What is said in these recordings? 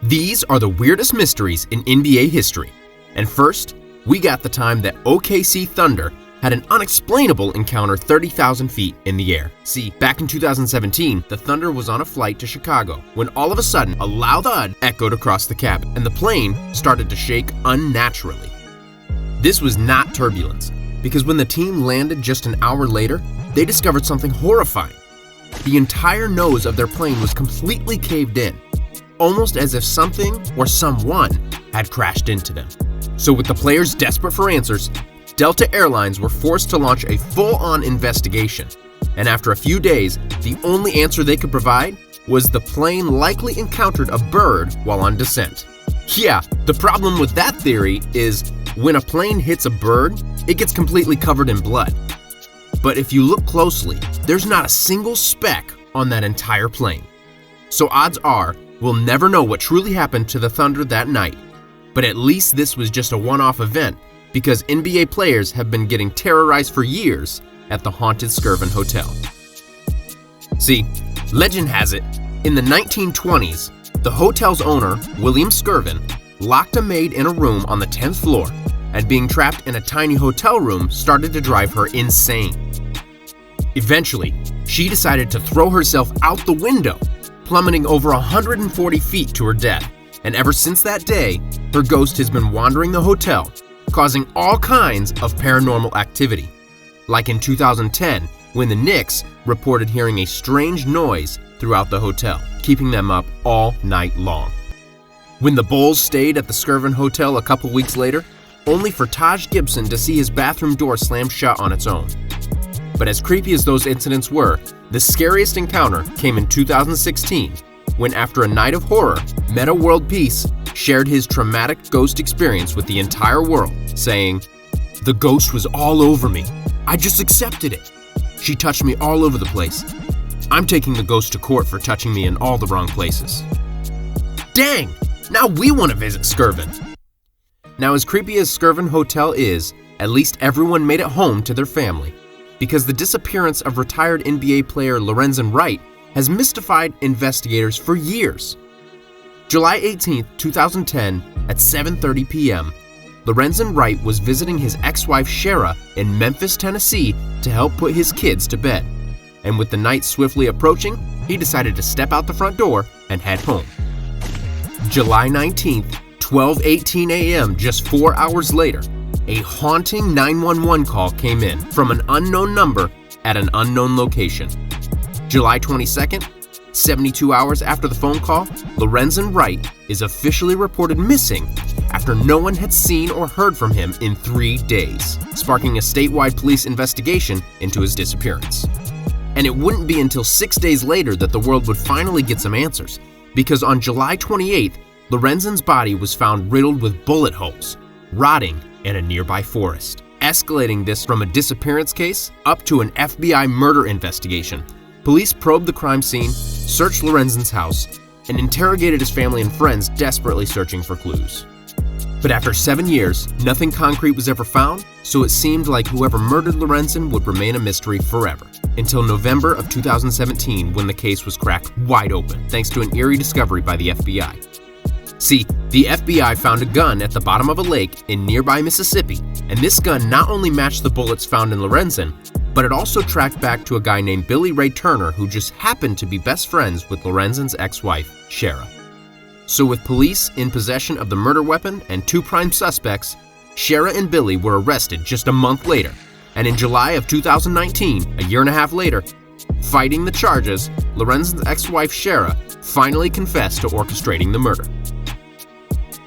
These are the weirdest mysteries in NBA history. And first, we got the time that OKC Thunder had an unexplainable encounter 30,000 feet in the air. See, back in 2017, the Thunder was on a flight to Chicago when all of a sudden a loud thud echoed across the cabin and the plane started to shake unnaturally. This was not turbulence, because when the team landed just an hour later, they discovered something horrifying. The entire nose of their plane was completely caved in, almost as if something or someone had crashed into them. So with the players desperate for answers, Delta Airlines were forced to launch a full-on investigation. And after a few days, the only answer they could provide was the plane likely encountered a bird while on descent. Yeah, the problem with that theory is when a plane hits a bird, it gets completely covered in blood. But if you look closely, there's not a single speck on that entire plane. So odds are, we'll never know what truly happened to the Thunder that night. But at least this was just a one-off event, because NBA players have been getting terrorized for years at the haunted Skirvin Hotel. See, legend has it, in the 1920s, the hotel's owner, William Skirvin, locked a maid in a room on the 10th floor, and being trapped in a tiny hotel room started to drive her insane. Eventually, she decided to throw herself out the window, plummeting over 140 feet to her death, and ever since that day, her ghost has been wandering the hotel, causing all kinds of paranormal activity. Like in 2010, when the Knicks reported hearing a strange noise throughout the hotel, keeping them up all night long. When the Bulls stayed at the Skirvin Hotel a couple weeks later, only for Taj Gibson to see his bathroom door slam shut on its own. But as creepy as those incidents were, the scariest encounter came in 2016, when after a night of horror, Meta World Peace shared his traumatic ghost experience with the entire world, saying, "The ghost was all over me. I just accepted it. She touched me all over the place. I'm taking the ghost to court for touching me in all the wrong places." Dang! Now we want to visit Skirvin. Now, as creepy as Skirvin Hotel is, at least everyone made it home to their family, because the disappearance of retired NBA player Lorenzen Wright has mystified investigators for years. July 18, 2010, at 7:30 p.m., Lorenzen Wright was visiting his ex-wife Shara in Memphis, Tennessee to help put his kids to bed. And with the night swiftly approaching, he decided to step out the front door and head home. July 19th, 12:18 a.m., just 4 hours later, a haunting 911 call came in from an unknown number at an unknown location. July 22nd, 72 hours after the phone call, Lorenzen Wright is officially reported missing after no one had seen or heard from him in 3 days, sparking a statewide police investigation into his disappearance. And it wouldn't be until 6 days later that the world would finally get some answers, because on July 28th, Lorenzen's body was found riddled with bullet holes, rotting in a nearby forest, escalating this from a disappearance case up to an FBI murder investigation. Police probed the crime scene, searched Lorenzen's house, and interrogated his family and friends, desperately searching for clues. But after 7 years, nothing concrete was ever found, so it seemed like whoever murdered Lorenzen would remain a mystery forever, until November of 2017, when the case was cracked wide open, thanks to an eerie discovery by the FBI. See, the FBI found a gun at the bottom of a lake in nearby Mississippi, and this gun not only matched the bullets found in Lorenzen, but it also tracked back to a guy named Billy Ray Turner, who just happened to be best friends with Lorenzen's ex-wife, Shara. So with police in possession of the murder weapon and 2 prime suspects, Shara and Billy were arrested just a month later, and in July of 2019, a year and a half later, fighting the charges, Lorenzen's ex-wife Shara finally confessed to orchestrating the murder.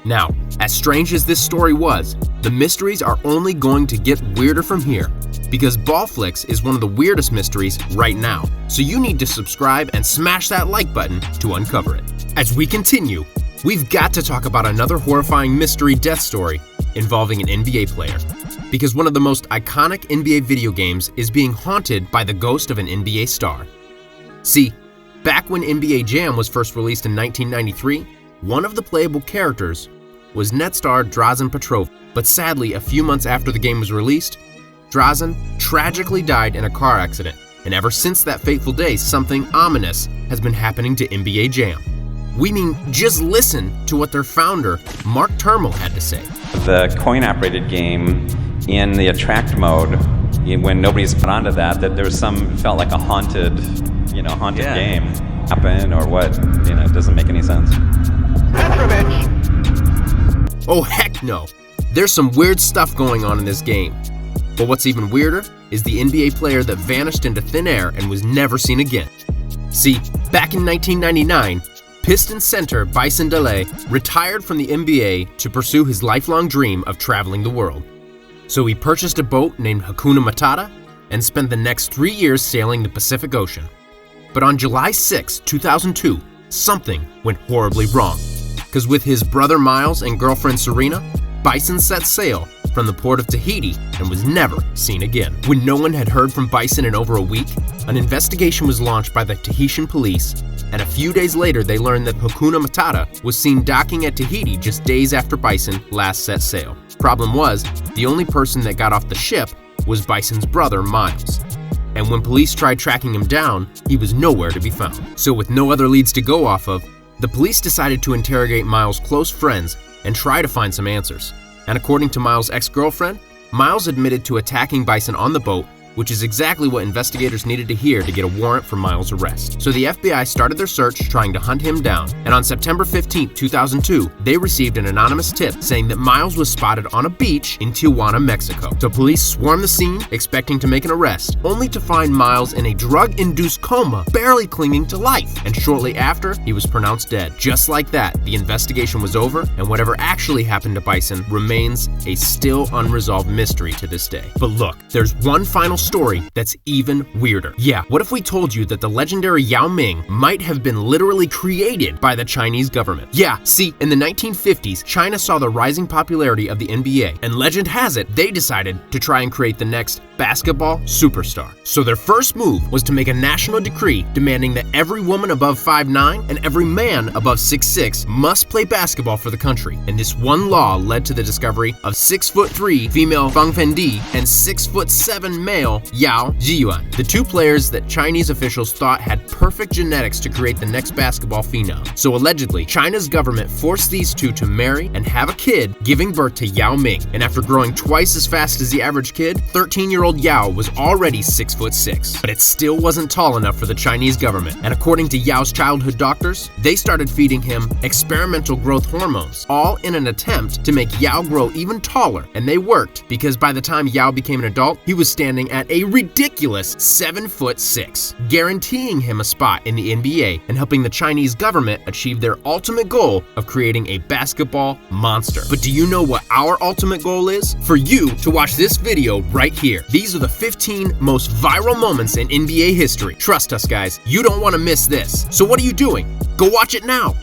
Now, as strange as this story was, the mysteries are only going to get weirder from here, because BallFlix is one of the weirdest mysteries right now, so you need to subscribe and smash that like button to uncover it. As we continue, we've got to talk about another horrifying mystery death story involving an NBA player, because one of the most iconic NBA video games is being haunted by the ghost of an NBA star. See, back when NBA Jam was first released in 1993, one of the playable characters was net star Drazen Petrov, but sadly, a few months after the game was released, Drazen tragically died in a car accident, and ever since that fateful day, something ominous has been happening to NBA Jam. We mean just listen to what their founder, Mark Termel, had to say. The coin-operated game in the attract mode, when nobody's put onto that there was felt like a haunted game happen or what, it doesn't make any sense. Oh heck no! There's some weird stuff going on in this game. But what's even weirder is the NBA player that vanished into thin air and was never seen again. See, back in 1999, Pistons center Bison Dele retired from the NBA to pursue his lifelong dream of traveling the world. So he purchased a boat named Hakuna Matata and spent the next 3 years sailing the Pacific Ocean. But on July 6, 2002, something went horribly wrong. Because with his brother Miles and girlfriend Serena, Bison set sail from the port of Tahiti and was never seen again. When no one had heard from Bison in over a week, an investigation was launched by the Tahitian police, and a few days later they learned that Hakuna Matata was seen docking at Tahiti just days after Bison last set sail. Problem was, the only person that got off the ship was Bison's brother Miles. And when police tried tracking him down, he was nowhere to be found. So with no other leads to go off of, the police decided to interrogate Miles' close friends and try to find some answers. And according to Miles' ex-girlfriend, Miles admitted to attacking Bison on the boat, which is exactly what investigators needed to hear to get a warrant for Miles' arrest. So the FBI started their search trying to hunt him down, and on September 15, 2002, they received an anonymous tip saying that Miles was spotted on a beach in Tijuana, Mexico. So police swarmed the scene, expecting to make an arrest, only to find Miles in a drug-induced coma, barely clinging to life, and shortly after, he was pronounced dead. Just like that, the investigation was over, and whatever actually happened to Bison remains a still unresolved mystery to this day. But look, there's one final story that's even weirder. Yeah, what if we told you that the legendary Yao Ming might have been literally created by the Chinese government? Yeah, see, in the 1950s, China saw the rising popularity of the NBA, and legend has it, they decided to try and create the next basketball superstar. So their first move was to make a national decree demanding that every woman above 5'9" and every man above 6'6" must play basketball for the country. And this one law led to the discovery of 6'3" female Fang Fendi and 6'7" male Yao Zhiyuan, the two players that Chinese officials thought had perfect genetics to create the next basketball phenom. So allegedly, China's government forced these two to marry and have a kid, giving birth to Yao Ming. And after growing twice as fast as the average kid, 13-year-old Yao was already 6'6". But it still wasn't tall enough for the Chinese government. And according to Yao's childhood doctors, they started feeding him experimental growth hormones, all in an attempt to make Yao grow even taller. And they worked, because by the time Yao became an adult, he was standing at a ridiculous 7'6", guaranteeing him a spot in the NBA and helping the Chinese government achieve their ultimate goal of creating a basketball monster. But do you know what our ultimate goal is? For you to watch this video right here. These are the 15 most viral moments in NBA history. Trust us, guys, you don't want to miss this. So what are you doing? Go watch it now.